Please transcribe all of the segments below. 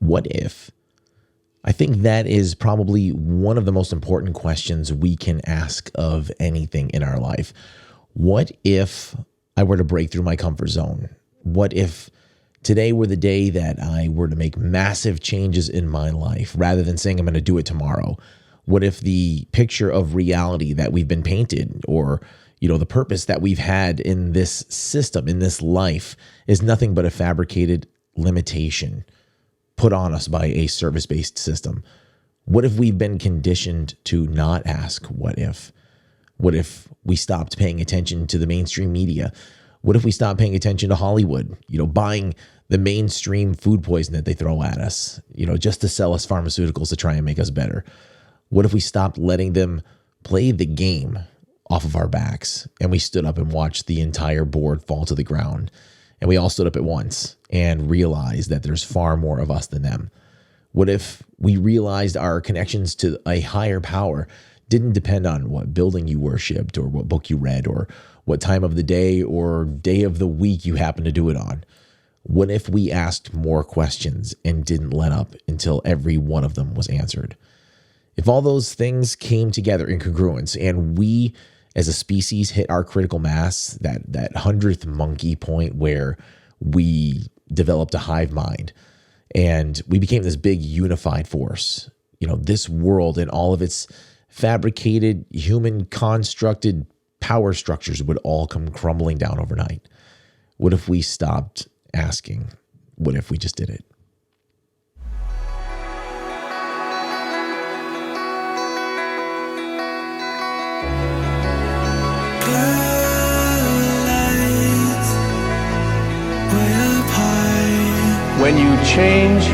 what if? I think that is probably one of the most important questions we can ask of anything in our life. What if I were to break through my comfort zone? What if today were the day that I were to make massive changes in my life rather than saying I'm going to do it tomorrow? What if the picture of reality that we've been painted, or the purpose that we've had in this system, in this life, is nothing but a fabricated limitation put on us by a service-based system? What if we've been conditioned to not ask what if? What if we stopped paying attention to the mainstream media? What if we stopped paying attention to Hollywood, buying the mainstream food poison that they throw at us, just to sell us pharmaceuticals to try and make us better? What if we stopped letting them play the game off of our backs and we stood up and watched the entire board fall to the ground, and we all stood up at once and realized that there's far more of us than them? What if we realized our connections to a higher power didn't depend on what building you worshipped or what book you read or what time of the day or day of the week you happen to do it on? What if we asked more questions and didn't let up until every one of them was answered? If all those things came together in congruence and we as a species hit our critical mass, that 100th monkey point where we developed a hive mind and we became this big unified force, this world and all of its fabricated, human constructed power structures would all come crumbling down overnight. What if we stopped asking, what if we just did it? When you change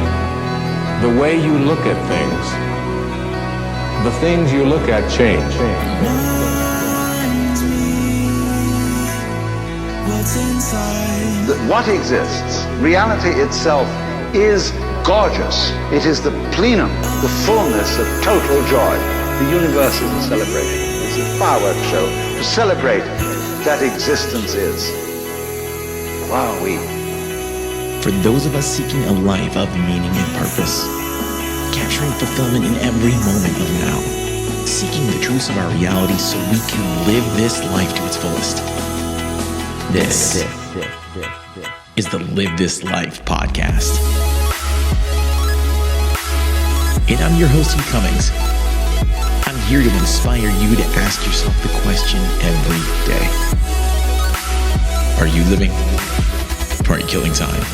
the way you look at things, the things you look at change. What exists, reality itself, is gorgeous. It is the plenum, the fullness of total joy. The universe is a celebration. It's a fireworks show to celebrate that existence is. Wow-wee. For those of us seeking a life of meaning and purpose, capturing fulfillment in every moment of now, seeking the truths of our reality so we can live this life to its fullest. This is the Live This Life podcast. And I'm your host, Hugh Cummings. I'm here to inspire you to ask yourself the question every day. Are you living, or are you killing time?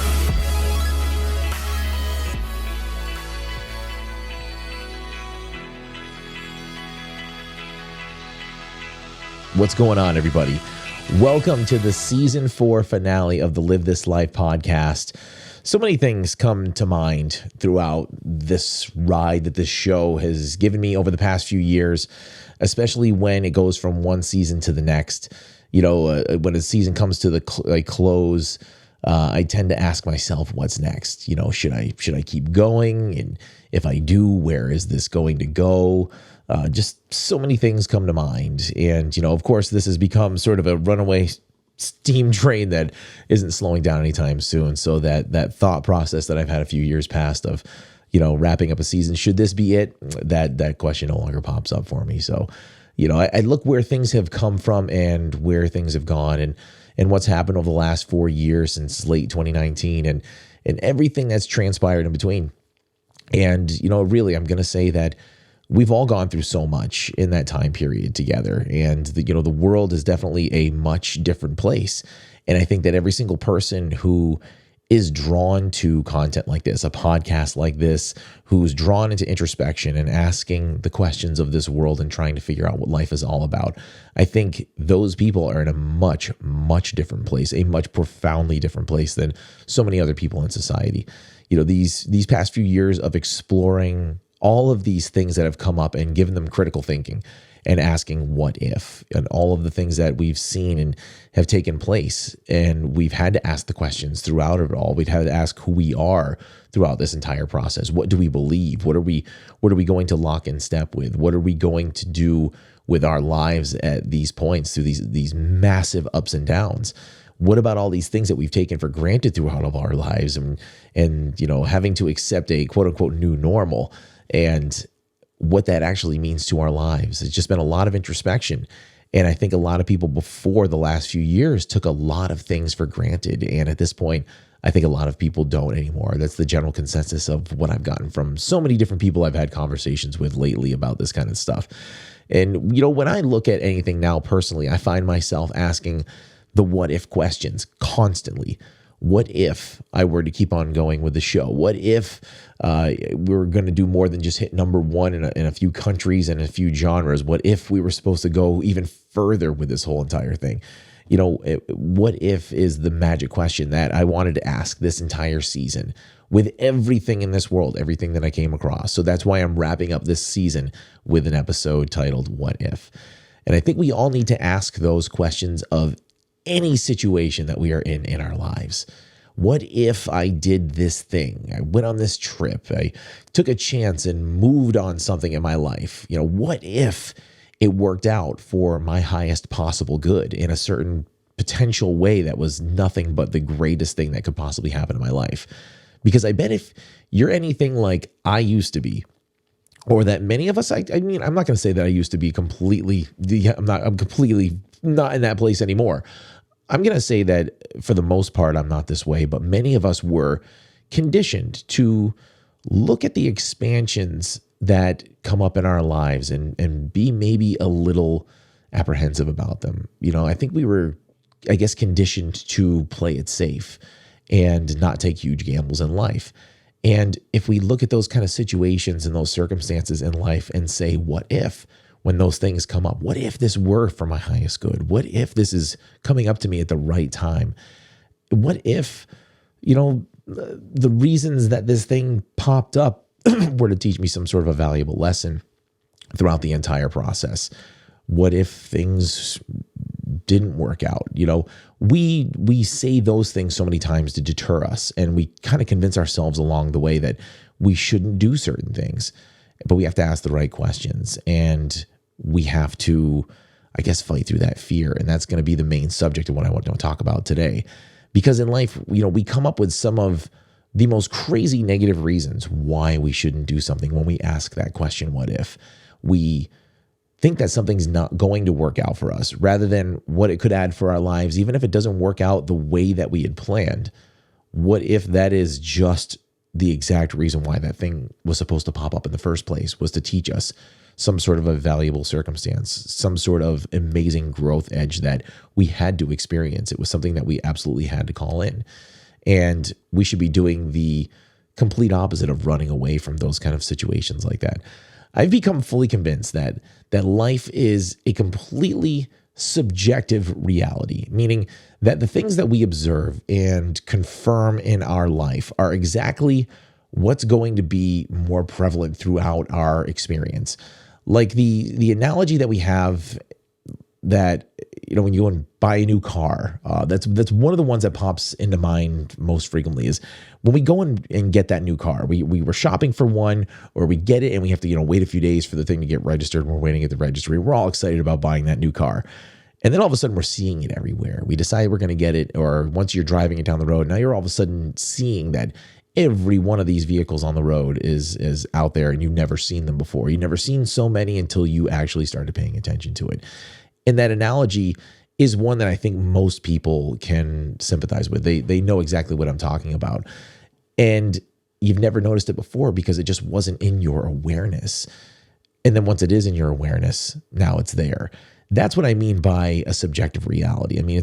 What's going on, everybody? Welcome to the season 4 finale of the Live This Life podcast. So many things come to mind throughout this ride that this show has given me over the past few years, especially when it goes from one season to the next. When a season comes to the close, I tend to ask myself, what's next? Should I keep going? And if I do, where is this going to go? Just so many things come to mind. And, of course, this has become sort of a runaway steam train that isn't slowing down anytime soon. So that thought process that I've had a few years past of, wrapping up a season, should this be it? That question no longer pops up for me. So, I look where things have come from and where things have gone and what's happened over the last 4 years since late 2019 and everything that's transpired in between. And, really, I'm going to say that we've all gone through so much in that time period together, and the world is definitely a much different place. And I think that every single person who is drawn to content like this, a podcast like this, who's drawn into introspection and asking the questions of this world and trying to figure out what life is all about, I think those people are in a much, much different place, a much profoundly different place than so many other people in society. These past few years of exploring all of these things that have come up and given them critical thinking and asking what if, and all of the things that we've seen and have taken place. And we've had to ask the questions throughout it all. We've had to ask who we are throughout this entire process. What do we believe? What are we going to lock in step with? What are we going to do with our lives at these points through these massive ups and downs? What about all these things that we've taken for granted throughout all of our lives and having to accept a quote unquote new normal and what that actually means to our lives? It's just been a lot of introspection. And I think a lot of people before the last few years took a lot of things for granted. And at this point, I think a lot of people don't anymore. That's the general consensus of what I've gotten from so many different people I've had conversations with lately about this kind of stuff. And, when I look at anything now personally, I find myself asking the what if questions constantly. What if I were to keep on going with the show? What if we were going to do more than just hit number one in a few countries and a few genres? What if we were supposed to go even further with this whole entire thing? What if is the magic question that I wanted to ask this entire season with everything in this world, everything that I came across. So that's why I'm wrapping up this season with an episode titled What If? And I think we all need to ask those questions of any situation that we are in our lives. What if I did this thing? I went on this trip. I took a chance and moved on something in my life. What if it worked out for my highest possible good in a certain potential way that was nothing but the greatest thing that could possibly happen in my life? Because I bet if you're anything like I used to be, or that many of us, I mean, I'm not going to say that I used to be completely, I'm completely not in that place anymore. I'm going to say that for the most part, I'm not this way, but many of us were conditioned to look at the expansions that come up in our lives and be maybe a little apprehensive about them. I think we were, conditioned to play it safe and not take huge gambles in life. And if we look at those kind of situations and those circumstances in life and say, what if, when those things come up, what if this were for my highest good? What if this is coming up to me at the right time? What if, the reasons that this thing popped up were to teach me some sort of a valuable lesson throughout the entire process? What if things didn't work out? We say those things so many times to deter us, and we kind of convince ourselves along the way that we shouldn't do certain things, but we have to ask the right questions, and we have to, fight through that fear. And that's going to be the main subject of what I want to talk about today, because in life, we come up with some of the most crazy negative reasons why we shouldn't do something when we ask that question, what if? We think that something's not going to work out for us rather than what it could add for our lives, even if it doesn't work out the way that we had planned. What if that is just the exact reason why that thing was supposed to pop up in the first place, was to teach us some sort of a valuable circumstance, some sort of amazing growth edge that we had to experience. It was something that we absolutely had to call in. And we should be doing the complete opposite of running away from those kind of situations like that. I've become fully convinced that life is a completely subjective reality, meaning that the things that we observe and confirm in our life are exactly what's going to be more prevalent throughout our experience. Like the analogy that we have that, when you go and buy a new car, that's one of the ones that pops into mind most frequently is when we go and get that new car. We were shopping for one, or we get it and we have to, wait a few days for the thing to get registered. And we're waiting at the registry. We're all excited about buying that new car. And then all of a sudden we're seeing it everywhere. We decide we're going to get it. Or once you're driving it down the road, now you're all of a sudden seeing that every one of these vehicles on the road is out there and you've never seen them before. You've never seen so many until you actually started paying attention to it. And that analogy is one that I think most people can sympathize with. They know exactly what I'm talking about. And you've never noticed it before because it just wasn't in your awareness. And then once it is in your awareness, now it's there. That's what I mean by a subjective reality. I mean,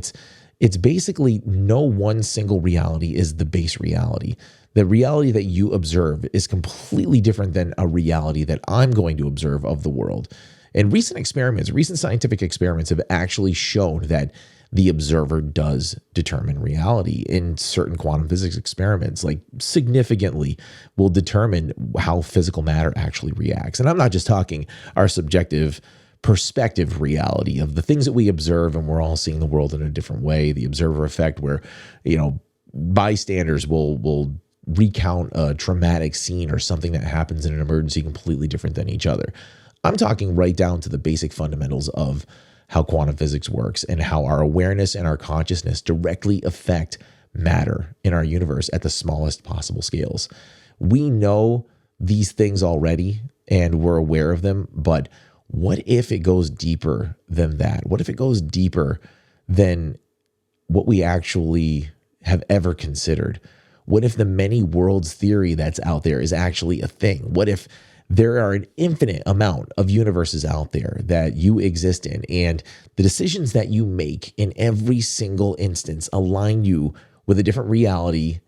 it's basically no one single reality is the base reality. The reality that you observe is completely different than a reality that I'm going to observe of the world. And recent scientific experiments have actually shown that the observer does determine reality in certain quantum physics experiments, like significantly will determine how physical matter actually reacts. And I'm not just talking our subjective perspective reality of the things that we observe and we're all seeing the world in a different way, the observer effect where, bystanders will recount a traumatic scene or something that happens in an emergency completely different than each other. I'm talking right down to the basic fundamentals of how quantum physics works and how our awareness and our consciousness directly affect matter in our universe at the smallest possible scales. We know these things already and we're aware of them, but what if it goes deeper than that? What if it goes deeper than what we actually have ever considered? What if the many worlds theory that's out there is actually a thing? What if there are an infinite amount of universes out there that you exist in, and the decisions that you make in every single instance align you with a different reality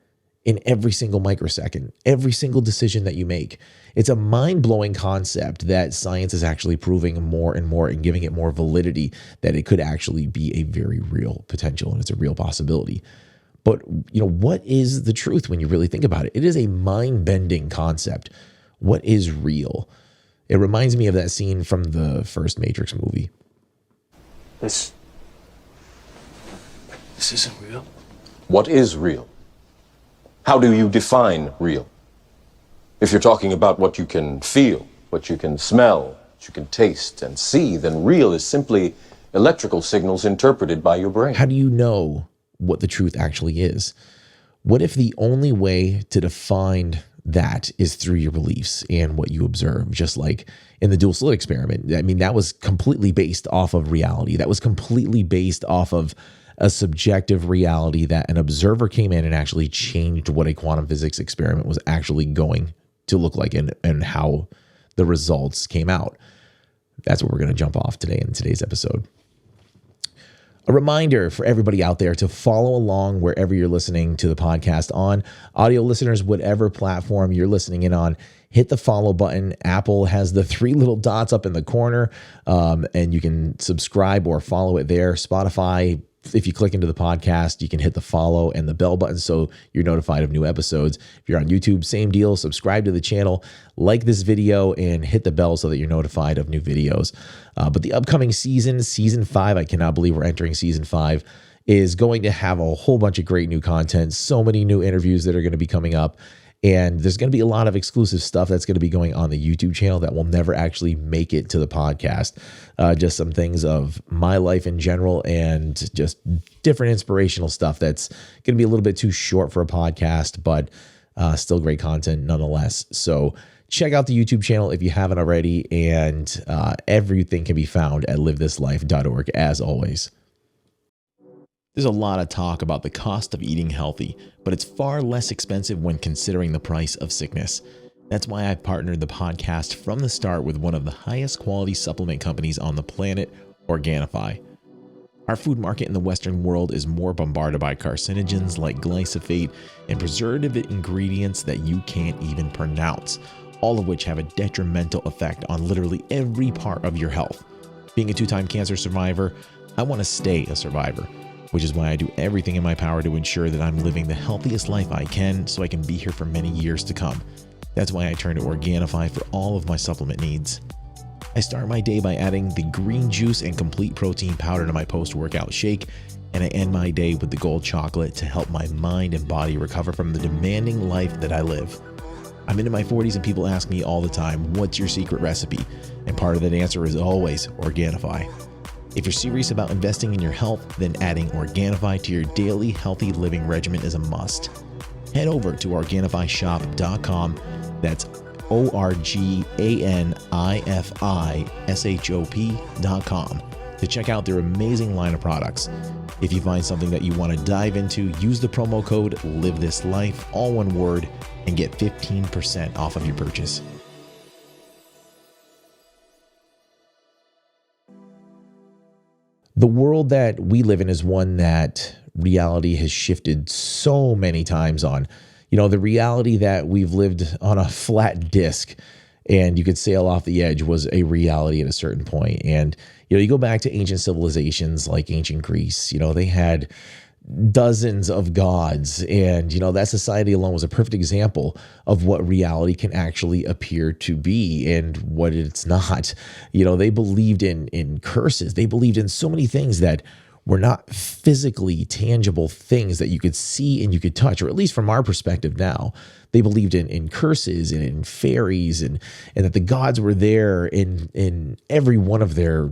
in every single microsecond, every single decision that you make? It's a mind-blowing concept that science is actually proving more and more and giving it more validity that it could actually be a very real potential and it's a real possibility. But, what is the truth when you really think about it? It is a mind-bending concept. What is real? It reminds me of that scene from the first Matrix movie. This isn't real. What is real? How do you define real? If you're talking about what you can feel, what you can smell, what you can taste and see, then real is simply electrical signals interpreted by your brain. How do you know what the truth actually is? What if the only way to define that is through your beliefs and what you observe? Just like in the dual slit experiment, I mean, that was completely based off of reality. That was completely based off of a subjective reality that an observer came in and actually changed what a quantum physics experiment was actually going to look like and how the results came out. That's what we're going to jump off today in today's episode. A reminder for everybody out there to follow along wherever you're listening to the podcast on. Audio listeners, whatever platform you're listening in on, hit the follow button. Apple has the 3 little dots up in the corner, and you can subscribe or follow it there. Spotify, if you click into the podcast, you can hit the follow and the bell button so you're notified of new episodes. If you're on YouTube, same deal. Subscribe to the channel, like this video, and hit the bell so that you're notified of new videos. But the upcoming season 5, I cannot believe we're entering season 5, is going to have a whole bunch of great new content, so many new interviews that are going to be coming up. And there's going to be a lot of exclusive stuff that's going to be going on the YouTube channel that will never actually make it to the podcast. Just some things of my life in general and just different inspirational stuff that's going to be a little bit too short for a podcast, but still great content nonetheless. So check out the YouTube channel if you haven't already, and everything can be found at livethislife.org as always. There's a lot of talk about the cost of eating healthy, but it's far less expensive when considering the price of sickness. That's why I partnered the podcast from the start with one of the highest quality supplement companies on the planet, Organifi. Our food market in the Western world is more bombarded by carcinogens like glyphosate and preservative ingredients that you can't even pronounce, all of which have a detrimental effect on literally every part of your health. Being a 2-time cancer survivor, I want to stay a survivor, which is why I do everything in my power to ensure that I'm living the healthiest life I can so I can be here for many years to come. That's why I turn to Organifi for all of my supplement needs. I start my day by adding the green juice and complete protein powder to my post-workout shake, and I end my day with the gold chocolate to help my mind and body recover from the demanding life that I live. I'm into my 40s and people ask me all the time, what's your secret recipe? And part of that answer is always Organifi. If you're serious about investing in your health, then adding Organifi to your daily healthy living regimen is a must. Head over to OrganifiShop.com. That's OrganifiShop.com to check out their amazing line of products. If you find something that you want to dive into, use the promo code LIVETHISLIFE, all one word, and get 15% off of your purchase. The world that we live in is one that reality has shifted so many times on. The reality that we've lived on a flat disc and you could sail off the edge was a reality at a certain point. And, you go back to ancient civilizations like ancient Greece, they had dozens of gods. And, that society alone was a perfect example of what reality can actually appear to be and what it's not. They believed in curses. They believed in so many things that were not physically tangible things that you could see and you could touch, or at least from our perspective now. They believed in curses and in fairies and that the gods were there in every one of their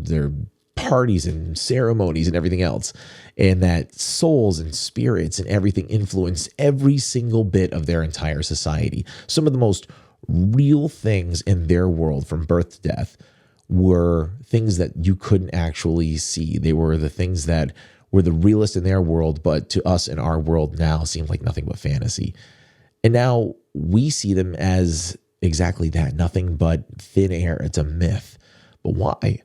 parties and ceremonies and everything else, and that souls and spirits and everything influence every single bit of their entire society. Some of the most real things in their world from birth to death were things that you couldn't actually see. They were the things that were the realest in their world, but to us in our world now seem like nothing but fantasy. And now we see them as exactly that, nothing but thin air. It's a myth. But why?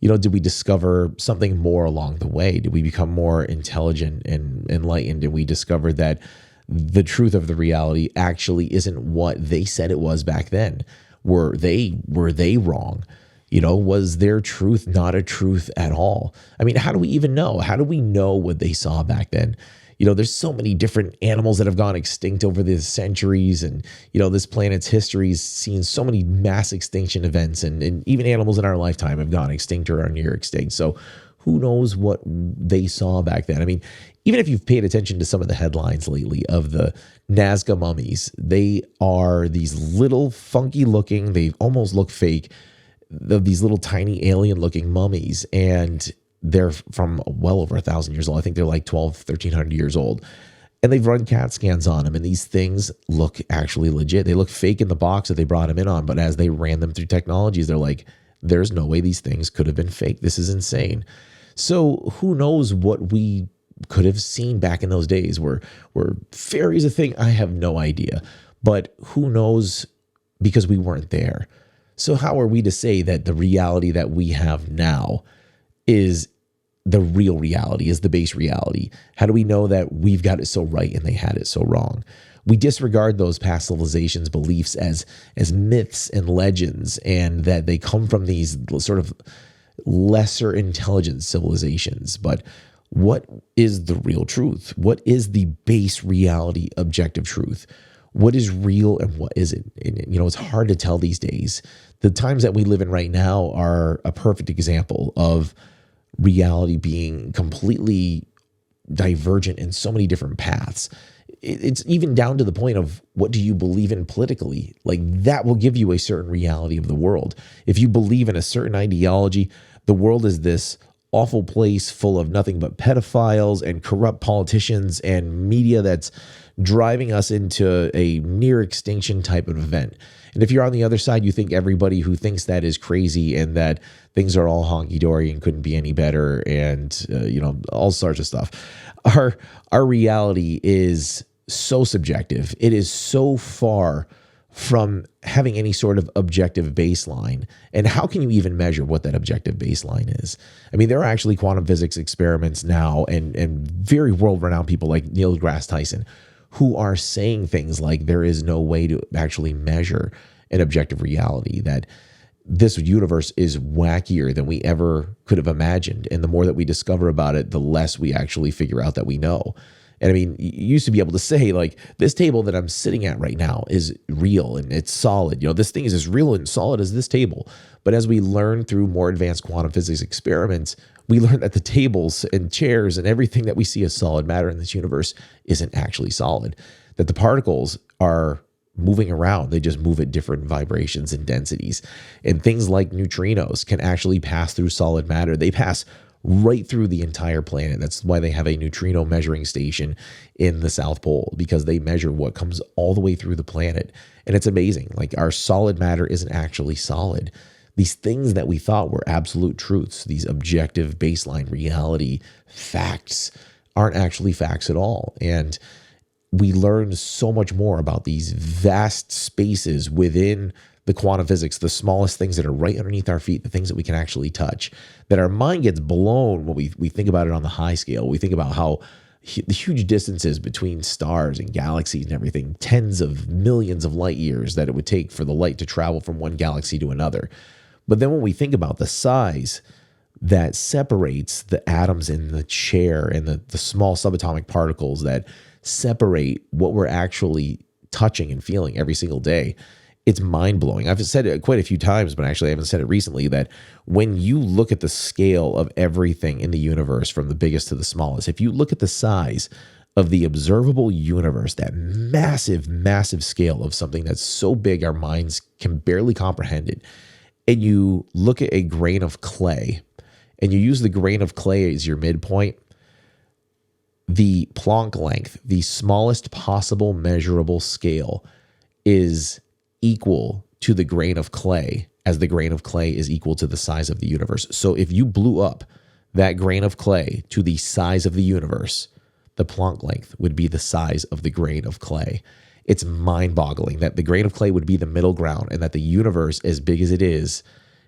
Did we discover something more along the way? Did we become more intelligent and enlightened? Did we discover that the truth of the reality actually isn't what they said it was back then? Were they wrong? Was their truth not a truth at all? I mean, how do we even know? How do we know what they saw back then? There's so many different animals that have gone extinct over the centuries. And, this planet's history has seen so many mass extinction events. And even animals in our lifetime have gone extinct or are near extinct. So who knows what they saw back then? I mean, even if you've paid attention to some of the headlines lately of the Nazca mummies, they are these little funky looking, they almost look fake, of these little tiny alien looking mummies. And they're from well over 1,000 years old. I think they're like 1,300 years old. And they've run CAT scans on them. And these things look actually legit. They look fake in the box that they brought them in on. But as they ran them through technologies, they're like, there's no way these things could have been fake. This is insane. So who knows what we could have seen back in those days? Were fairies a thing? I have no idea. But who knows, because we weren't there. So how are we to say that the reality that we have now is the real reality, is the base reality? How do we know that we've got it so right and they had it so wrong? We disregard those past civilizations' beliefs as myths and legends, and that they come from these sort of lesser intelligent civilizations. But what is the real truth? What is the base reality, objective truth? What is real and what isn't? And, it's hard to tell these days. The times that we live in right now are a perfect example of reality being completely divergent in so many different paths. It's even down to the point of, what do you believe in politically? Like, that will give you a certain reality of the world. If you believe in a certain ideology, the world is this awful place full of nothing but pedophiles and corrupt politicians and media that's driving us into a near extinction type of event. And if you're on the other side, you think everybody who thinks that is crazy and that things are all honky-dory and couldn't be any better, and all sorts of stuff. Our reality is so subjective. It is so far from having any sort of objective baseline. And how can you even measure what that objective baseline is? I mean, there are actually quantum physics experiments now, and very world-renowned people like Neil deGrasse Tyson, who are saying things like there is no way to actually measure an objective reality, that this universe is wackier than we ever could have imagined. And the more that we discover about it, the less we actually figure out that we know. And I mean, you used to be able to say, like, this table that I'm sitting at right now is real and it's solid. This thing is as real and solid as this table. But as we learn through more advanced quantum physics experiments, we learn that the tables and chairs and everything that we see as solid matter in this universe isn't actually solid, that the particles are moving around. They just move at different vibrations and densities. And things like neutrinos can actually pass through solid matter. They pass right through the entire planet. That's why they have a neutrino measuring station in the South Pole, because they measure what comes all the way through the planet. And it's amazing. Like, our solid matter isn't actually solid. These things that we thought were absolute truths, these objective baseline reality facts, aren't actually facts at all. And we learn so much more about these vast spaces within the quantum physics, the smallest things that are right underneath our feet, the things that we can actually touch, that our mind gets blown when we think about it on the high scale. We think about how the huge distances between stars and galaxies and everything, tens of millions of light years that it would take for the light to travel from one galaxy to another. But then when we think about the size that separates the atoms in the chair and the small subatomic particles that separate what we're actually touching and feeling every single day, it's mind-blowing. I've said it quite a few times, but actually I haven't said it recently, that when you look at the scale of everything in the universe, from the biggest to the smallest, if you look at the size of the observable universe, that massive, massive scale of something that's so big our minds can barely comprehend it, and you look at a grain of clay and you use the grain of clay as your midpoint, the Planck length, the smallest possible measurable scale, is equal to the grain of clay, as the grain of clay is equal to the size of the universe. So if you blew up that grain of clay to the size of the universe, the Planck length would be the size of the grain of clay. It's mind-boggling that the grain of clay would be the middle ground, and that the universe, as big as it is,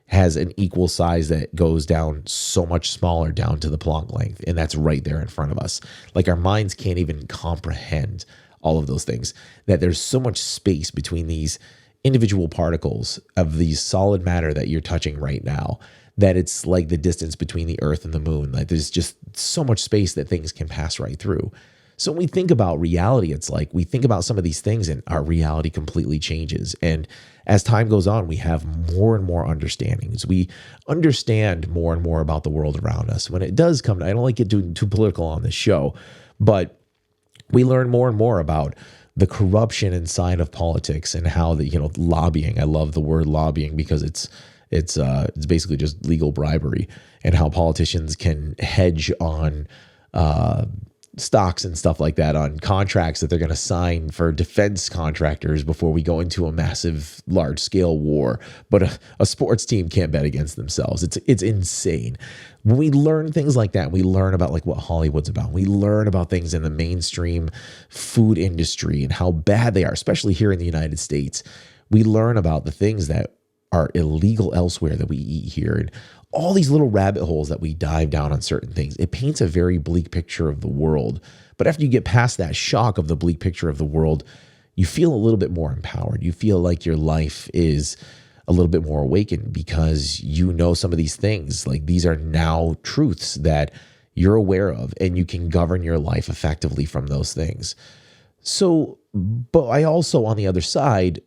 has an equal size that goes down so much smaller down to the Planck length. And that's right there in front of us. Like, our minds can't even comprehend all of those things, that there's so much space between these individual particles of the solid matter that you're touching right now, that it's like the distance between the earth and the moon. Like, there's just so much space that things can pass right through. So when we think about reality, it's like we think about some of these things and our reality completely changes. And as time goes on, we have more and more understandings. We understand more and more about the world around us. When it does come to, I don't like getting too political on this show, but we learn more and more about the corruption inside of politics and how the, lobbying. I love the word lobbying because it's basically just legal bribery, and how politicians can hedge on stocks and stuff like that, on contracts that they're going to sign for defense contractors before we go into a massive, large-scale war. But a sports team can't bet against themselves. It's insane. When we learn things like that, we learn about like what Hollywood's about. We learn about things in the mainstream food industry and how bad they are, especially here in the United States. We learn about the things that are illegal elsewhere that we eat here, and all these little rabbit holes that we dive down on certain things. It paints a very bleak picture of the world. But after you get past that shock of the bleak picture of the world, you feel a little bit more empowered. You feel like your life is a little bit more awakened because you know some of these things. Like, these are now truths that you're aware of, and you can govern your life effectively from those things. So, but I also, on the other side,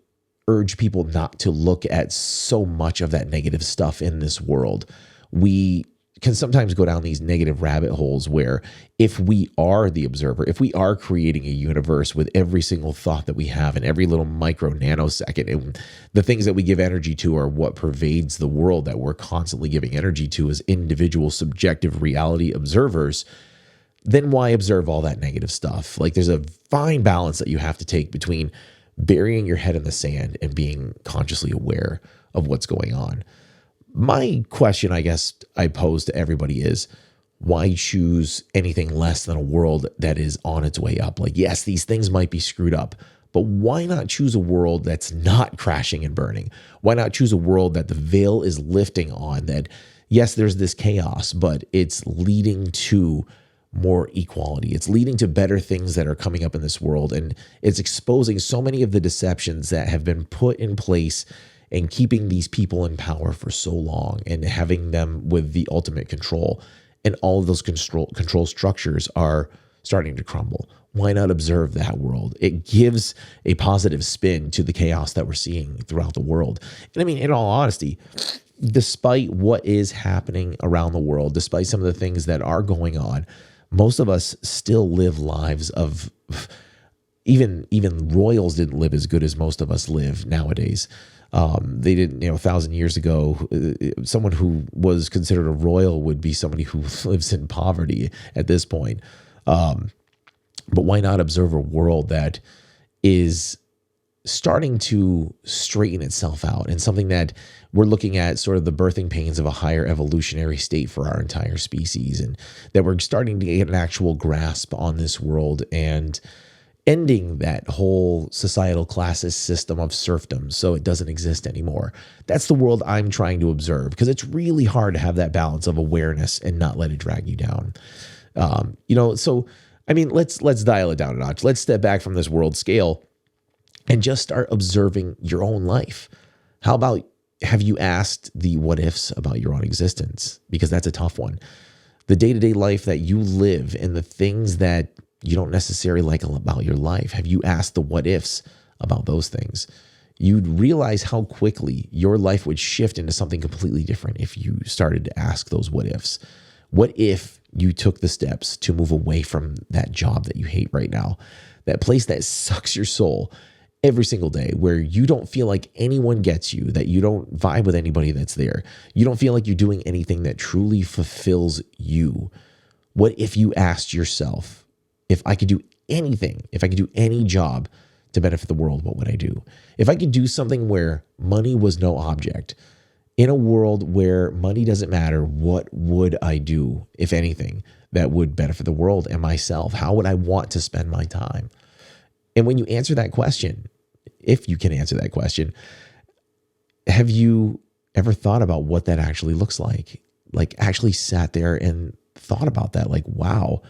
urge people not to look at so much of that negative stuff in this world. We can sometimes go down these negative rabbit holes where, if we are the observer, if we are creating a universe with every single thought that we have and every little micro nanosecond, and the things that we give energy to are what pervades the world that we're constantly giving energy to as individual subjective reality observers, then why observe all that negative stuff? Like, there's a fine balance that you have to take between burying your head in the sand and being consciously aware of what's going on. My question, I guess, I pose to everybody is, why choose anything less than a world that is on its way up? Like, yes, these things might be screwed up, but why not choose a world that's not crashing and burning? Why not choose a world that the veil is lifting on, that, yes, there's this chaos, but it's leading to more equality. It's leading to better things that are coming up in this world. And it's exposing so many of the deceptions that have been put in place and keeping these people in power for so long and having them with the ultimate control. And all of those control structures are starting to crumble. Why not observe that world? It gives a positive spin to the chaos that we're seeing throughout the world. And I mean, in all honesty, despite what is happening around the world, despite some of the things that are going on, most of us still live lives of, even royals didn't live as good as most of us live nowadays. They didn't, 1,000 years ago, someone who was considered a royal would be somebody who lives in poverty at this point. But why not observe a world that is starting to straighten itself out, and something that we're looking at sort of the birthing pains of a higher evolutionary state for our entire species, and that we're starting to get an actual grasp on this world and ending that whole societal classist system of serfdom so it doesn't exist anymore. That's the world I'm trying to observe, because it's really hard to have that balance of awareness and not let it drag you down. So I mean, let's dial it down a notch. Let's step back from this world scale and just start observing your own life. How about, have you asked the what ifs about your own existence? Because that's a tough one. The day-to-day life that you live and the things that you don't necessarily like about your life. Have you asked the what ifs about those things? You'd realize how quickly your life would shift into something completely different if you started to ask those what ifs. What if you took the steps to move away from that job that you hate right now, that place that sucks your soul, every single day where you don't feel like anyone gets you, that you don't vibe with anybody that's there. You don't feel like you're doing anything that truly fulfills you. What if you asked yourself, if I could do anything, if I could do any job to benefit the world, what would I do? If I could do something where money was no object, in a world where money doesn't matter, what would I do, if anything, that would benefit the world and myself? How would I want to spend my time? And when you answer that question, if you can answer that question, have you ever thought about what that actually looks like? Like actually sat there and thought about that? Like, wow,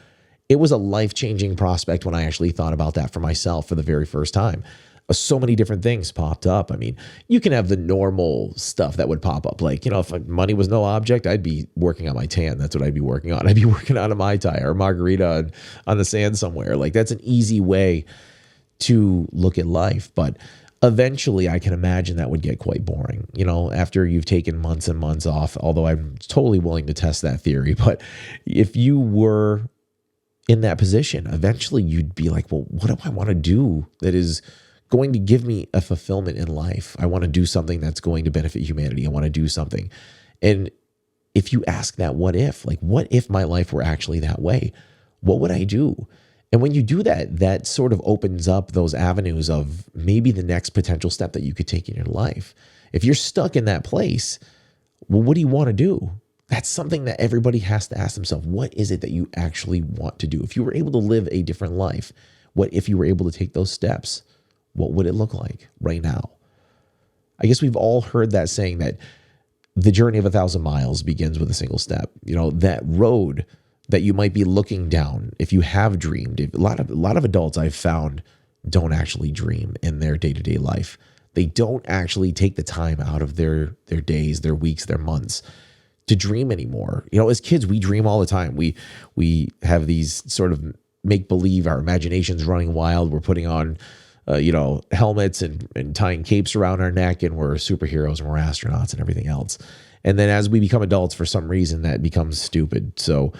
it was a life-changing prospect when I actually thought about that for myself for the very first time. So many different things popped up. I mean, you can have the normal stuff that would pop up. Like, if money was no object, I'd be working on my tan. That's what I'd be working on. I'd be working on a Mai Tai or a margarita on the sand somewhere. Like, that's an easy way to look at life. But eventually I can imagine that would get quite boring, after you've taken months and months off, although I'm totally willing to test that theory. But if you were in that position, eventually you'd be like, well, what do I want to do that is going to give me a fulfillment in life? I want to do something that's going to benefit humanity. I want to do something. And if you ask that, what if my life were actually that way? What would I do? And when you do that, that sort of opens up those avenues of maybe the next potential step that you could take in your life. If you're stuck in that place, well, what do you want to do? That's something that everybody has to ask themselves. What is it that you actually want to do? If you were able to live a different life, what if you were able to take those steps? What would it look like right now? I guess we've all heard that saying that the journey of 1,000 miles begins with a single step. That road that you might be looking down, if you have dreamed. A lot of adults I've found don't actually dream in their day-to-day life. They don't actually take the time out of their days, their weeks, their months to dream anymore. As kids, we dream all the time. We have these sort of make-believe, our imagination's running wild. We're putting on helmets and tying capes around our neck, and we're superheroes and we're astronauts and everything else. And then as we become adults, for some reason that becomes stupid. So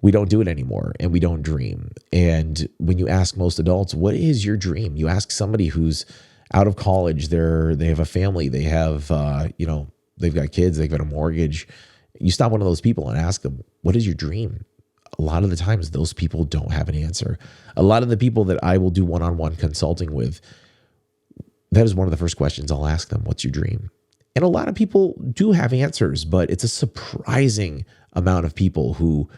we don't do it anymore and we don't dream. And when you ask most adults, what is your dream? You ask somebody who's out of college, they have a family, they have, they've got kids, they've got a mortgage. You stop one of those people and ask them, what is your dream? A lot of the times those people don't have an answer. A lot of the people that I will do one-on-one consulting with, that is one of the first questions I'll ask them. What's your dream? And a lot of people do have answers, but it's a surprising amount of people who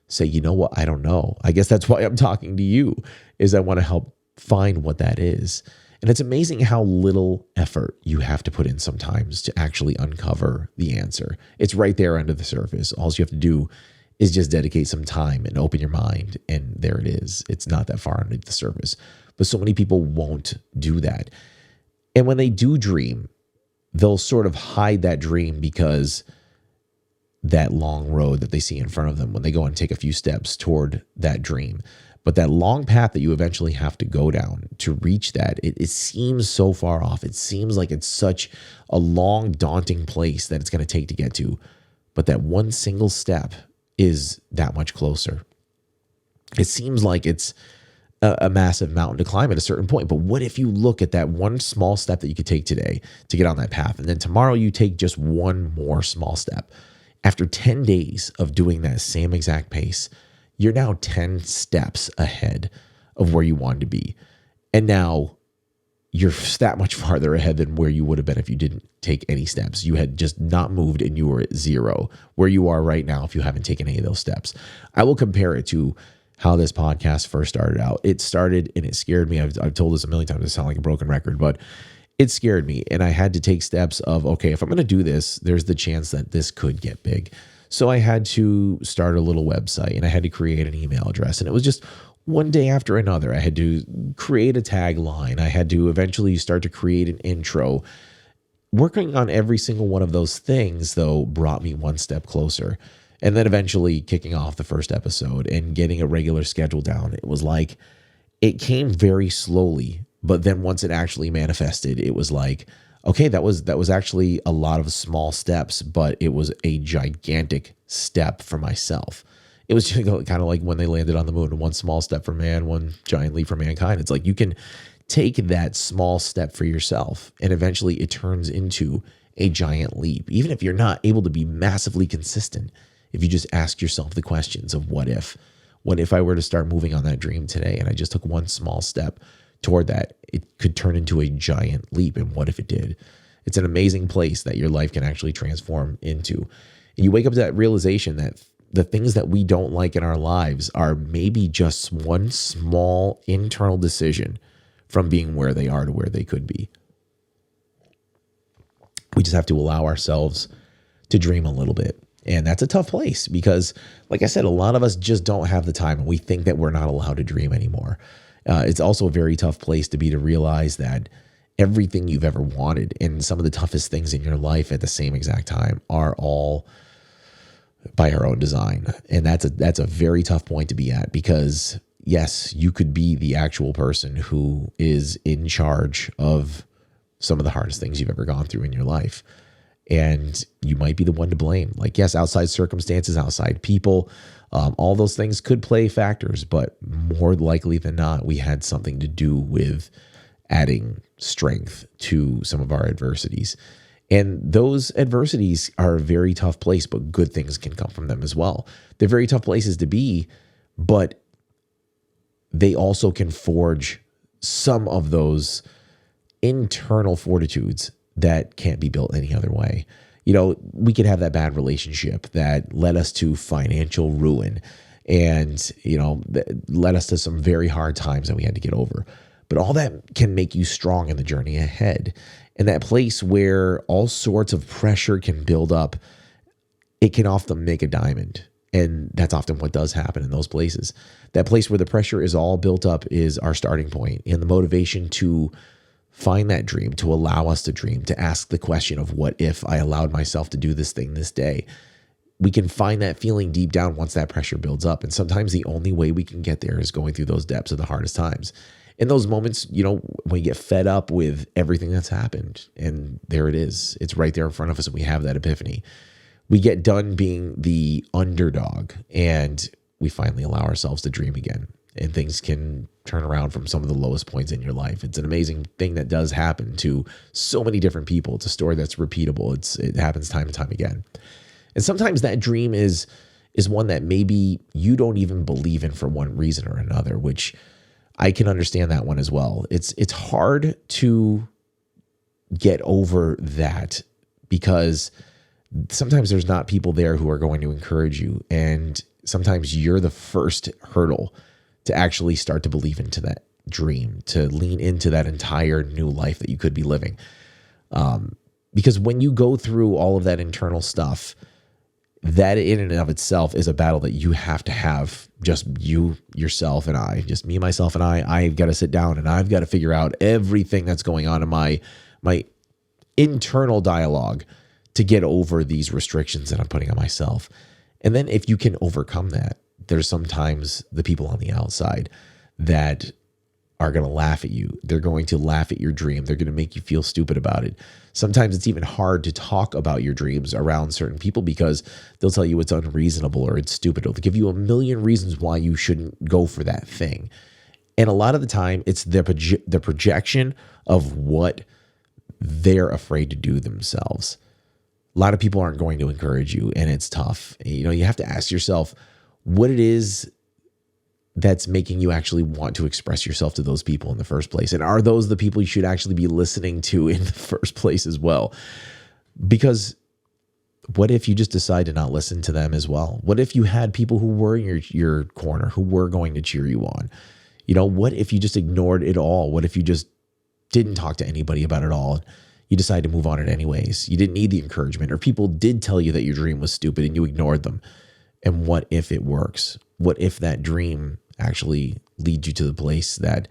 say, you know what, I don't know. I guess that's why I'm talking to you, is I want to help find what that is. And it's amazing how little effort you have to put in sometimes to actually uncover the answer. It's right there under the surface. All you have to do is just dedicate some time and open your mind, and there it is. It's not that far underneath the surface. But so many people won't do that. And when they do dream, they'll sort of hide that dream because that long road that they see in front of them when they go and take a few steps toward that dream. But that long path that you eventually have to go down to reach that, it seems so far off. It seems like it's such a long, daunting place that it's going to take to get to. But that one single step is that much closer. It seems like it's a massive mountain to climb at a certain point. But what if you look at that one small step that you could take today to get on that path, and then tomorrow you take just one more small step? After 10 days of doing that same exact pace, you're now 10 steps ahead of where you wanted to be. And now you're that much farther ahead than where you would have been if you didn't take any steps. You had just not moved and you were at zero, where you are right now if you haven't taken any of those steps. I will compare it to how this podcast first started out. It started and it scared me. I've told this a million times. I sound like a broken record, but it scared me. And I had to take steps of, okay, if I'm going to do this, there's the chance that this could get big. So I had to start a little website and I had to create an email address. And it was just one day after another. I had to create a tagline. I had to eventually start to create an intro. Working on every single one of those things, though, brought me one step closer. And then eventually kicking off the first episode and getting a regular schedule down. It was like, it came very slowly. But then once it actually manifested, it was like, okay, that was actually a lot of small steps, but it was a gigantic step for myself. It was just kind of like when they landed on the moon, one small step for man, one giant leap for mankind. It's like you can take that small step for yourself, and eventually it turns into a giant leap. Even if you're not able to be massively consistent, if you just ask yourself the questions of what if I were to start moving on that dream today and I just took one small step toward that, it could turn into a giant leap. And what if it did? It's an amazing place that your life can actually transform into. And you wake up to that realization that the things that we don't like in our lives are maybe just one small internal decision from being where they are to where they could be. We just have to allow ourselves to dream a little bit. And that's a tough place because, like I said, a lot of us just don't have the time and we think that we're not allowed to dream anymore. It's also a very tough place to be, to realize that everything you've ever wanted and some of the toughest things in your life at the same exact time are all by our own design. And that's a very tough point to be at, because yes, you could be the actual person who is in charge of some of the hardest things you've ever gone through in your life. And you might be the one to blame. Like, yes, outside circumstances, outside people, all those things could play factors, but more likely than not, we had something to do with adding strength to some of our adversities. And those adversities are a very tough place, but good things can come from them as well. They're very tough places to be, but they also can forge some of those internal fortitudes that can't be built any other way. You know, we could have that bad relationship that led us to financial ruin and, you know, led us to some very hard times that we had to get over. But all that can make you strong in the journey ahead. And that place where all sorts of pressure can build up, it can often make a diamond. And that's often what does happen in those places. That place where the pressure is all built up is our starting point, and the motivation to find that dream, to allow us to dream, to ask the question of what if I allowed myself to do this thing this day. We can find that feeling deep down once that pressure builds up. And sometimes the only way we can get there is going through those depths of the hardest times. In those moments, you know, when we get fed up with everything that's happened, and there it is, it's right there in front of us, and we have that epiphany. We get done being the underdog, and we finally allow ourselves to dream again. And things can turn around from some of the lowest points in your life. It's an amazing thing that does happen to so many different people. It's a story that's repeatable. It happens time and time again. And sometimes that dream is one that maybe you don't even believe in for one reason or another, which I can understand that one as well. It's hard to get over that because sometimes there's not people there who are going to encourage you. And sometimes you're the first hurdle to actually start to believe into that dream, to lean into that entire new life that you could be living. Because when you go through all of that internal stuff, that in and of itself is a battle that you have to have, just you, yourself, and I, just me, myself, and I've got to sit down and I've got to figure out everything that's going on in my internal dialogue to get over these restrictions that I'm putting on myself. And then if you can overcome that, there's sometimes the people on the outside that are going to laugh at you. They're going to laugh at your dream. They're going to make you feel stupid about it. Sometimes it's even hard to talk about your dreams around certain people because they'll tell you it's unreasonable or it's stupid. They'll give you a million reasons why you shouldn't go for that thing. And a lot of the time it's the projection of what they're afraid to do themselves. A lot of people aren't going to encourage you, and it's tough. You know, you have to ask yourself what it is that's making you actually want to express yourself to those people in the first place. And are those the people you should actually be listening to in the first place as well? Because what if you just decide to not listen to them as well? What if you had people who were in your corner, who were going to cheer you on? You know, what if you just ignored it all? What if you just didn't talk to anybody about it all? You decided to move on it anyways. You didn't need the encouragement, or people did tell you that your dream was stupid and you ignored them. And what if it works? What if that dream actually leads you to the place that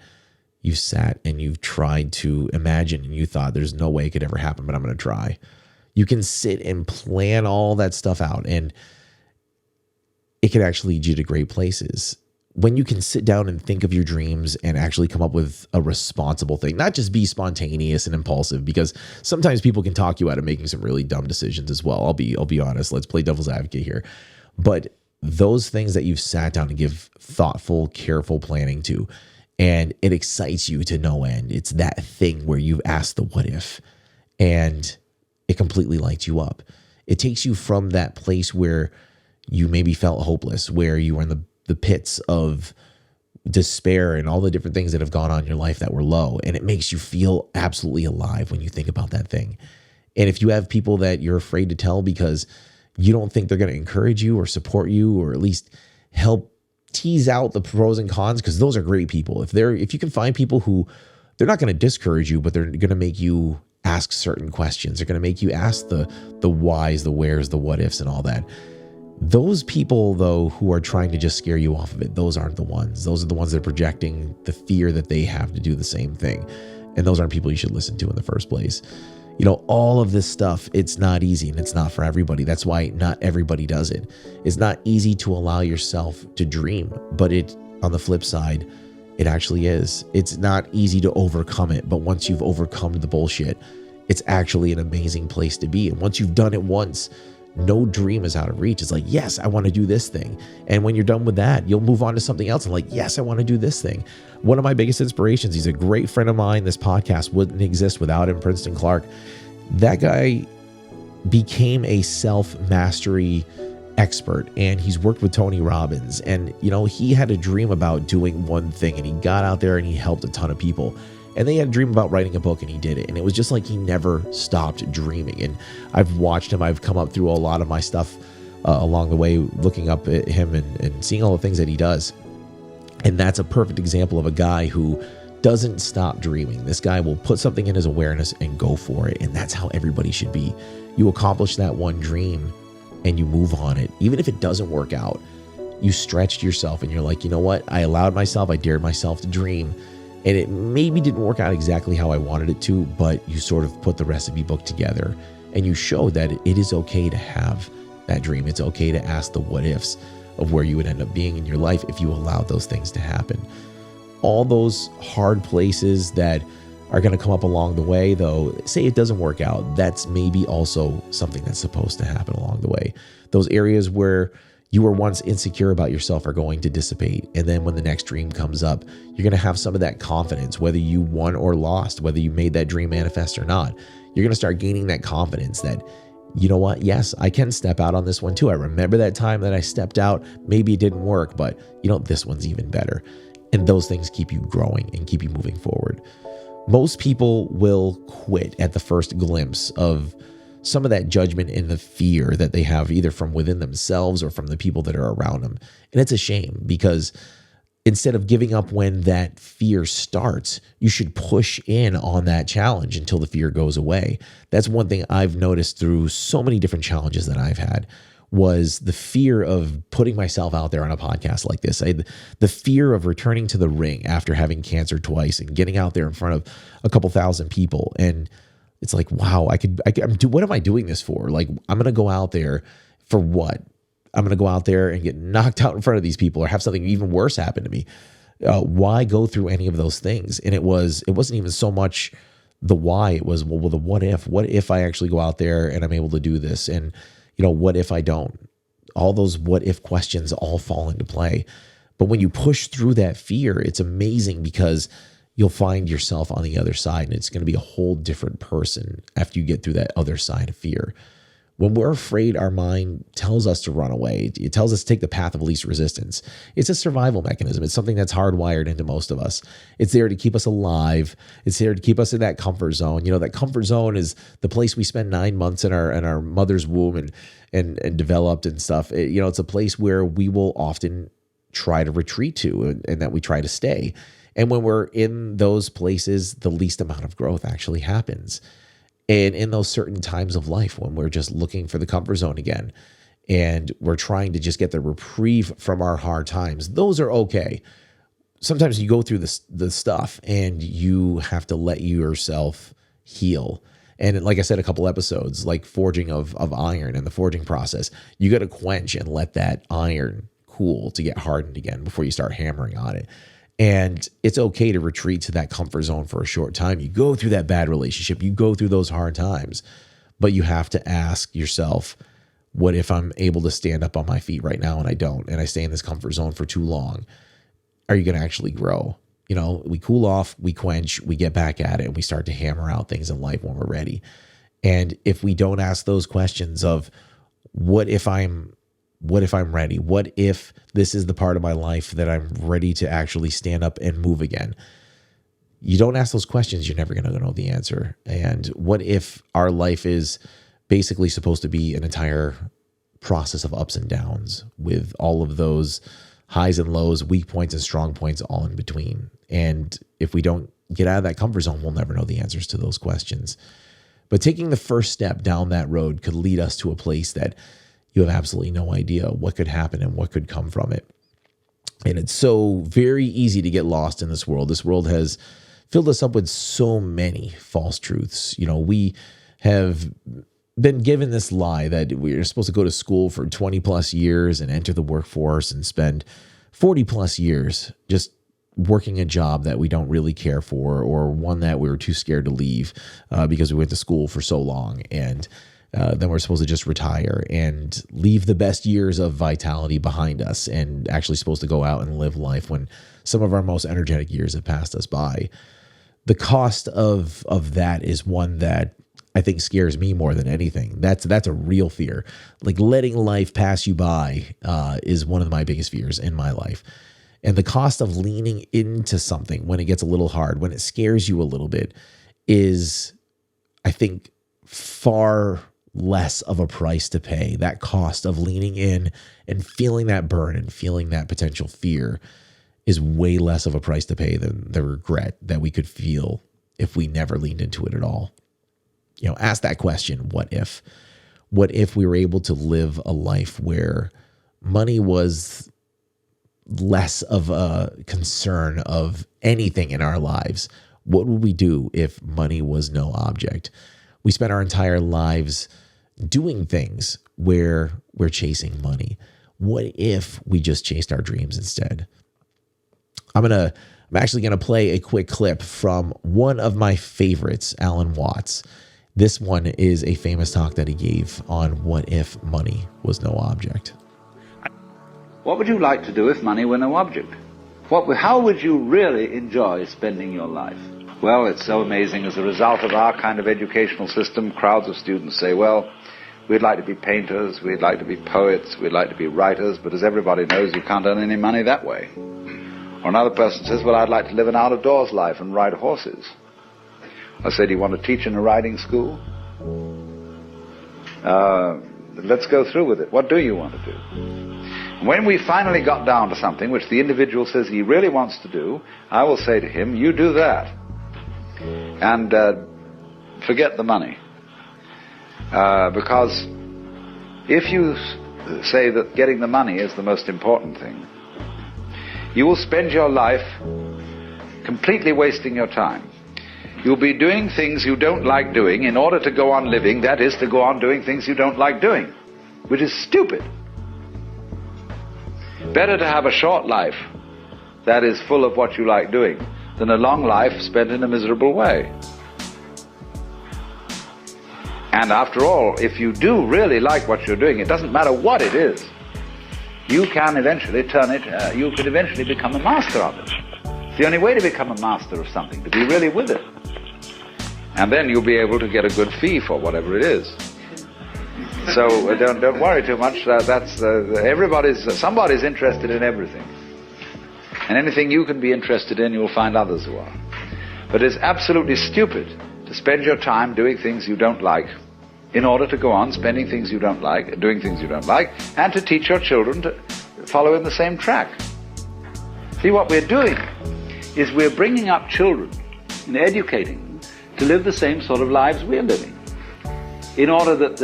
you sat and you've tried to imagine and you thought there's no way it could ever happen, but I'm going to try. You can sit and plan all that stuff out, and it can actually lead you to great places. When you can sit down and think of your dreams and actually come up with a responsible thing, not just be spontaneous and impulsive, because sometimes people can talk you out of making some really dumb decisions as well. I'll be honest. Let's play devil's advocate here. But those things that you've sat down and give thoughtful, careful planning to, and it excites you to no end. It's that thing where you've asked the what if, and it completely lights you up. It takes you from that place where you maybe felt hopeless, where you were in the pits of despair and all the different things that have gone on in your life that were low. And it makes you feel absolutely alive when you think about that thing. And if you have people that you're afraid to tell because you don't think they're going to encourage you or support you, or at least help tease out the pros and cons, because those are great people. If you can find people who, they're not going to discourage you, but they're going to make you ask certain questions. They're going to make you ask the whys, the wheres, the what ifs, and all that. Those people, though, who are trying to just scare you off of it, those aren't the ones. Those are the ones that are projecting the fear that they have to do the same thing. And those aren't people you should listen to in the first place. You know, all of this stuff, it's not easy, and it's not for everybody. That's why not everybody does it. It's not easy to allow yourself to dream, but on the flip side, it actually is. It's not easy to overcome it, but once you've overcome the bullshit, it's actually an amazing place to be. And once you've done it once, no dream is out of reach. It's like, yes, I want to do this thing. And when you're done with that, you'll move on to something else and like, yes, I want to do this thing. One of my biggest inspirations, he's a great friend of mine. This podcast wouldn't exist without him, Princeton Clark. That guy became a self-mastery expert, and he's worked with Tony Robbins. And, you know, he had a dream about doing one thing, and he got out there and he helped a ton of people. And they had a dream about writing a book, and he did it. And it was just like he never stopped dreaming. And I've watched him. I've come up through a lot of my stuff along the way, looking up at him and seeing all the things that he does. And that's a perfect example of a guy who doesn't stop dreaming. This guy will put something in his awareness and go for it. And that's how everybody should be. You accomplish that one dream and you move on it. Even if it doesn't work out, you stretched yourself and you're like, you know what? I allowed myself, I dared myself to dream. And it maybe didn't work out exactly how I wanted it to, but you sort of put the recipe book together and you showed that it is okay to have that dream. It's okay to ask the what ifs of where you would end up being in your life if you allowed those things to happen. All those hard places that are going to come up along the way, though, say it doesn't work out, that's maybe also something that's supposed to happen along the way. Those areas where you were once insecure about yourself are going to dissipate. And then when the next dream comes up, you're going to have some of that confidence, whether you won or lost, whether you made that dream manifest or not. You're going to start gaining that confidence that, you know what? Yes, I can step out on this one too. I remember that time that I stepped out. Maybe it didn't work, but you know, this one's even better. And those things keep you growing and keep you moving forward. Most people will quit at the first glimpse of some of that judgment and the fear that they have either from within themselves or from the people that are around them. And it's a shame, because instead of giving up when that fear starts, you should push in on that challenge until the fear goes away. That's one thing I've noticed through so many different challenges that I've had, was the fear of putting myself out there on a podcast like this. The fear of returning to the ring after having cancer twice and getting out there in front of a couple thousand people. And it's like, wow, what am I doing this for? Like, I'm going to go out there for what? I'm going to go out there and get knocked out in front of these people or have something even worse happen to me. Why go through any of those things? And it wasn't even so much the why. It was, well, the what if I actually go out there and I'm able to do this? And, you know, what if I don't? All those what if questions all fall into play. But when you push through that fear, it's amazing, because you'll find yourself on the other side, and it's going to be a whole different person after you get through that other side of fear. When we're afraid, our mind tells us to run away. It tells us to take the path of least resistance. It's a survival mechanism. It's something that's hardwired into most of us. It's there to keep us alive. It's there to keep us in that comfort zone. You know, that comfort zone is the place we spend 9 months in our mother's womb and developed and stuff. It's a place where we will often try to retreat to and that we try to stay. And when we're in those places, the least amount of growth actually happens. And in those certain times of life when we're just looking for the comfort zone again, and we're trying to just get the reprieve from our hard times, those are okay. Sometimes you go through the stuff and you have to let yourself heal. And like I said, a couple episodes, like forging of iron and the forging process, you got to quench and let that iron cool to get hardened again before you start hammering on it. And it's okay to retreat to that comfort zone for a short time. You go through that bad relationship, you go through those hard times, but you have to ask yourself, what if I'm able to stand up on my feet right now and I don't, and I stay in this comfort zone for too long? Are you going to actually grow? You know, we cool off, we quench, we get back at it, and we start to hammer out things in life when we're ready. And if we don't ask those questions of what if I'm ready? What if this is the part of my life that I'm ready to actually stand up and move again? You don't ask those questions, you're never going to know the answer. And what if our life is basically supposed to be an entire process of ups and downs with all of those highs and lows, weak points and strong points all in between? And if we don't get out of that comfort zone, we'll never know the answers to those questions. But taking the first step down that road could lead us to a place that you have absolutely no idea what could happen and what could come from it. And it's so very easy to get lost in this world. This world has filled us up with so many false truths. You know, we have been given this lie that we're supposed to go to school for 20 plus years and enter the workforce and spend 40 plus years just working a job that we don't really care for, or one that we were too scared to leave because we went to school for so long. And then we're supposed to just retire and leave the best years of vitality behind us and actually supposed to go out and live life when some of our most energetic years have passed us by. The cost of that is one that I think scares me more than anything. That's a real fear. Like letting life pass you by is one of my biggest fears in my life. And the cost of leaning into something when it gets a little hard, when it scares you a little bit, is, I think, far less of a price to pay. That cost of leaning in and feeling that burn and feeling that potential fear is way less of a price to pay than the regret that we could feel if we never leaned into it at all. You know, ask that question, what if? What if we were able to live a life where money was less of a concern of anything in our lives? What would we do if money was no object? We spent our entire lives doing things where we're chasing money. What if we just chased our dreams instead? I'm actually gonna play a quick clip from one of my favorites, Alan Watts. This one is a famous talk that he gave on what if money was no object. What would you like to do if money were no object? How would you really enjoy spending your life? Well, it's so amazing. As a result of our kind of educational system, crowds of students say, well, we'd like to be painters, we'd like to be poets, we'd like to be writers, but as everybody knows, you can't earn any money that way. Or another person says, well, I'd like to live an out-of-doors life and ride horses. I say, do you want to teach in a riding school? Let's go through with it. What do you want to do? When we finally got down to something which the individual says he really wants to do, I will say to him, you do that. And forget the money. Because if you say that getting the money is the most important thing, you will spend your life completely wasting your time. You'll be doing things you don't like doing in order to go on living, that is, to go on doing things you don't like doing, which is stupid. Better to have a short life that is full of what you like doing than a long life spent in a miserable way. And after all, if you do really like what you're doing, it doesn't matter what it is, you can eventually you could eventually become a master of it. It's the only way to become a master of something, to be really with it. And then you'll be able to get a good fee for whatever it is. So don't worry too much. Somebody's interested in everything. And anything you can be interested in, you'll find others who are. But it's absolutely stupid to spend your time doing things you don't like in order to go on spending things you don't like, doing things you don't like, and to teach your children to follow in the same track. See, what we're doing is we're bringing up children and educating them to live the same sort of lives we're living, in order that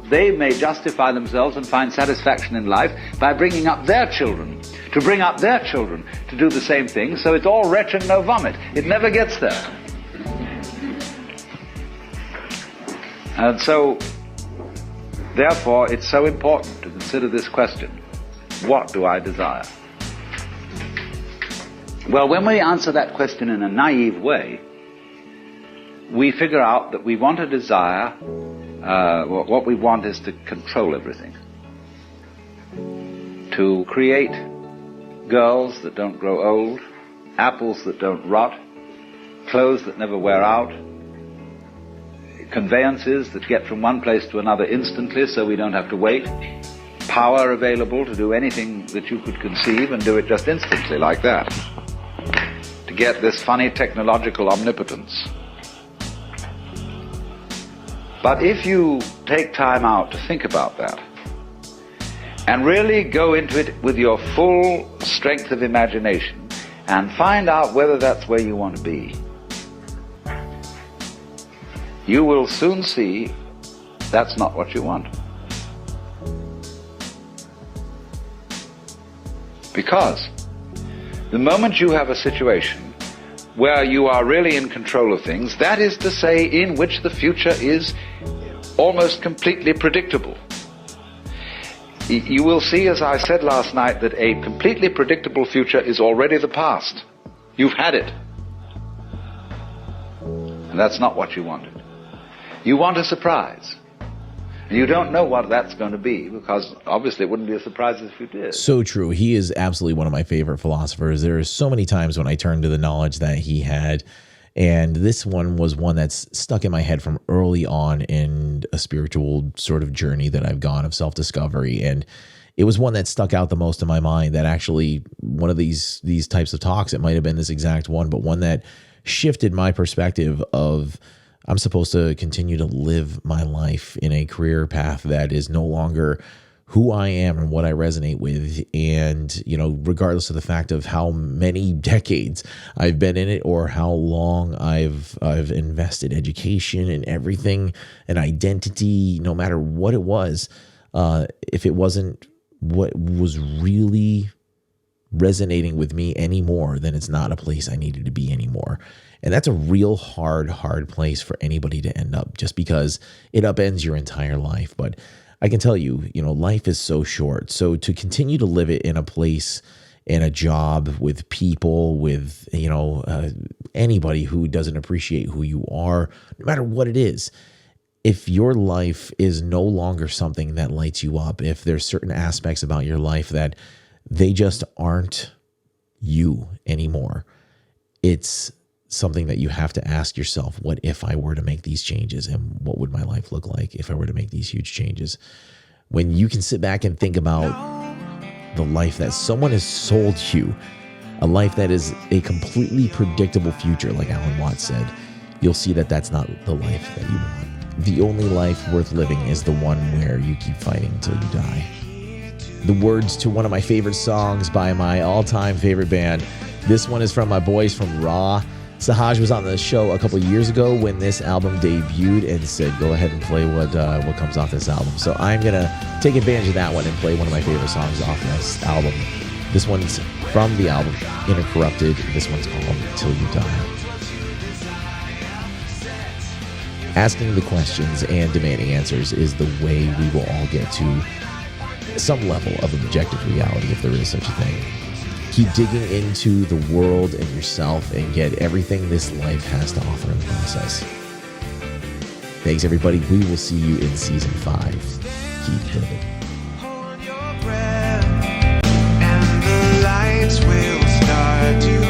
they may justify themselves and find satisfaction in life by bringing up their children, to bring up their children to do the same thing, so it's all wretch and no vomit. It never gets there. And so, therefore, it's so important to consider this question: what do I desire? Well, when we answer that question in a naive way, we figure out that we want to desire, what we want is to control everything. To create girls that don't grow old, apples that don't rot, clothes that never wear out, conveyances that get from one place to another instantly so we don't have to wait, power available to do anything that you could conceive and do it just instantly like that, to get this funny technological omnipotence. But if you take time out to think about that and really go into it with your full strength of imagination and find out whether that's where you want to be, you will soon see that's not what you want. Because the moment you have a situation where you are really in control of things, that is to say, in which the future is almost completely predictable, you will see, as I said last night, that a completely predictable future is already the past. You've had it. And that's not what you wanted. You want a surprise. And you don't know what that's going to be, because obviously it wouldn't be a surprise if you did. So true. He is absolutely one of my favorite philosophers. There are so many times when I turn to the knowledge that he had, and this one was one that's stuck in my head from early on in a spiritual sort of journey that I've gone of self-discovery. And it was one that stuck out the most in my mind, that actually one of these types of talks, it might have been this exact one, but one that shifted my perspective of I'm supposed to continue to live my life in a career path that is no longer who I am and what I resonate with. And, you know, regardless of the fact of how many decades I've been in it or how long I've invested education and everything and identity, no matter what it was, if it wasn't what was really resonating with me anymore, then it's not a place I needed to be anymore. And that's a real hard place for anybody to end up, just because it upends your entire life. But I can tell you, you know, life is so short. So to continue to live it in a place, in a job, with people, with, you know, anybody who doesn't appreciate who you are, no matter what it is, if your life is no longer something that lights you up, if there's certain aspects about your life that they just aren't you anymore, it's something that you have to ask yourself, what if I were to make these changes, and what would my life look like if I were to make these huge changes? When you can sit back and think about the life that someone has sold you, a life that is a completely predictable future, like Alan Watts said, you'll see that that's not the life that you want. The only life worth living is the one where you keep fighting till you die. The words to one of my favorite songs by my all-time favorite band. This one is from my boys from Raw. Sahaj was on the show a couple of years ago when this album debuted and said, go ahead and play what comes off this album. So I'm going to take advantage of that one and play one of my favorite songs off this album. This one's from the album Intercorrupted. This one's called Till You Die. Asking the questions and demanding answers is the way we will all get to some level of objective reality, if there is such a thing. Keep digging into the world and yourself and get everything this life has to offer in the process. Thanks, everybody. We will see you in season 5. Keep living. Hold your breath, and the lights will start to